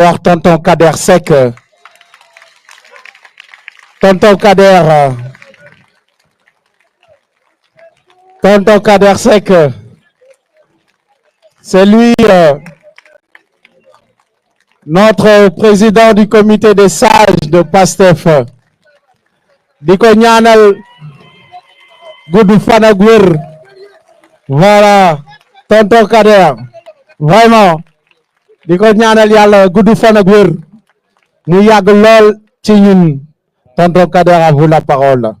Tonton Kader Seck. Tonton Kader Seck, c'est lui, notre président du comité des sages de PASTEF. Di ko ñaanal gudd fan ak wér. Voilà, Tonton Kader, vraiment di ko ñaanal yàlla gudd fan ak wér mu yàgg lool ci ñun. Tonton Kader, à vous la parole.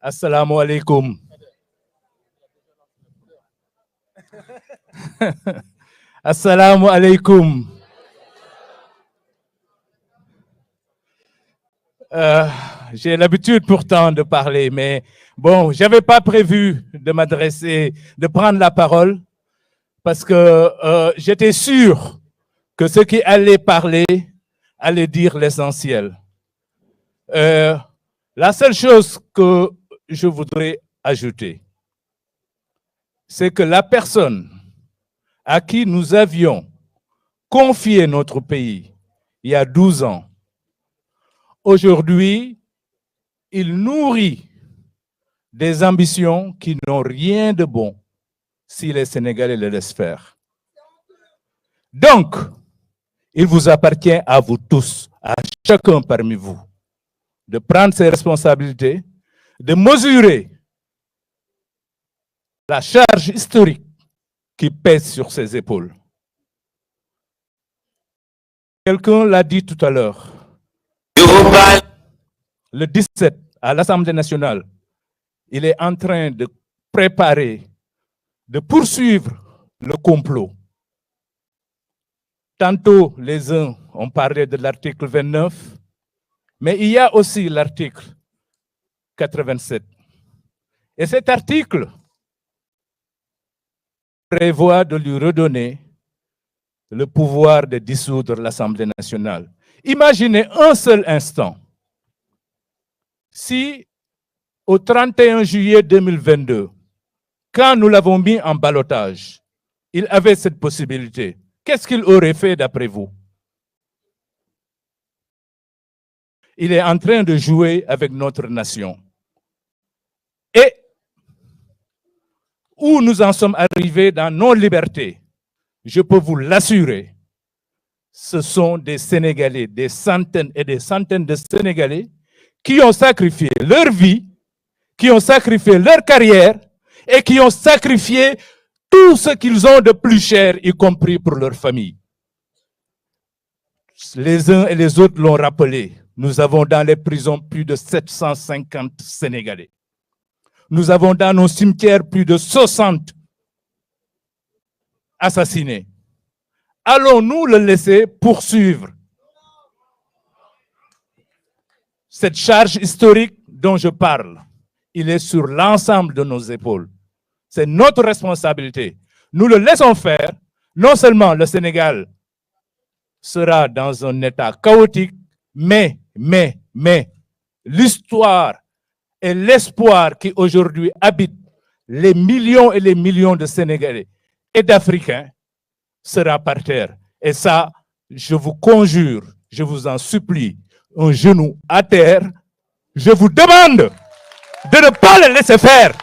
Assalamu alaikum. Assalamu alaikum. J'ai l'habitude pourtant de parler, mais bon, j'avais pas prévu de m'adresser, de prendre la parole, parce que j'étais sûr que ceux qui allaient parler allaient dire l'essentiel. La seule chose que je voudrais ajouter, c'est que la personne à qui nous avions confié notre pays il y a 12 ans, aujourd'hui, il nourrit des ambitions qui n'ont rien de bon si les Sénégalais le laissent faire. Donc, il vous appartient à vous tous, à chacun parmi vous, de prendre ses responsabilités, de mesurer la charge historique qui pèse sur ses épaules. Quelqu'un l'a dit tout à l'heure. Le 17, à l'Assemblée nationale, il est en train de préparer, de poursuivre le complot. Tantôt, les uns ont parlé de l'article 29, mais il y a aussi l'article 87. Et cet article prévoit de lui redonner le pouvoir de dissoudre l'Assemblée nationale. Imaginez un seul instant, si au 31 juillet 2022, quand nous l'avons mis en ballottage, il avait cette possibilité. Qu'est-ce qu'il aurait fait d'après vous? Il est en train de jouer avec notre nation. Et où nous en sommes arrivés dans nos libertés, je peux vous l'assurer, ce sont des Sénégalais, des centaines et des centaines de Sénégalais qui ont sacrifié leur vie, qui ont sacrifié leur carrière et qui ont sacrifié tout ce qu'ils ont de plus cher, y compris pour leur famille. Les uns et les autres l'ont rappelé. Nous avons dans les prisons plus de 750 Sénégalais. Nous avons dans nos cimetières plus de 60 assassinés. Allons-nous le laisser poursuivre cette charge historique dont je parle? Il est sur l'ensemble de nos épaules. C'est notre responsabilité. Nous le laissons faire. Non seulement le Sénégal sera dans un état chaotique, mais l'histoire et l'espoir qui aujourd'hui habite les millions et les millions de Sénégalais et d'Africains sera par terre. Et ça, je vous conjure, je vous en supplie, un genou à terre, je vous demande de ne pas le laisser faire.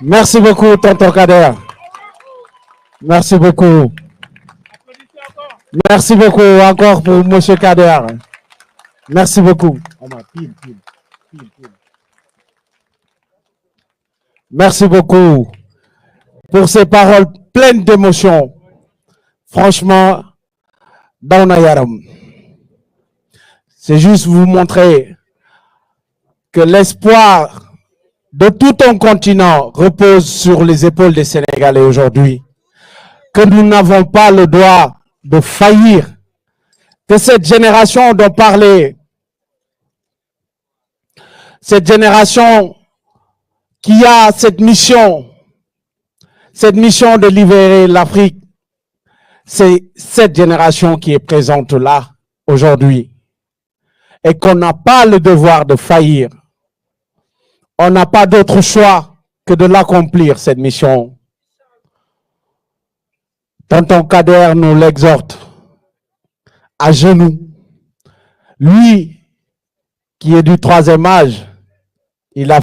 Merci beaucoup, Tonton Kader. Merci beaucoup. Merci beaucoup encore pour M. Kader. Merci beaucoup. Merci beaucoup pour ces paroles pleines d'émotion. Franchement, Daouna Yaram. C'est juste vous montrer que l'espoir de tout un continent repose sur les épaules des Sénégalais aujourd'hui. Que nous n'avons pas le droit de faillir. Que cette génération dont parlait, cette génération qui a cette mission de libérer l'Afrique, c'est cette génération qui est présente là aujourd'hui et qu'on n'a pas le devoir de faillir. on n'a pas d'autre choix que de l'accomplir, cette mission. Tonton Kader nous l'exhorte à genoux. Lui, qui est du troisième âge, il a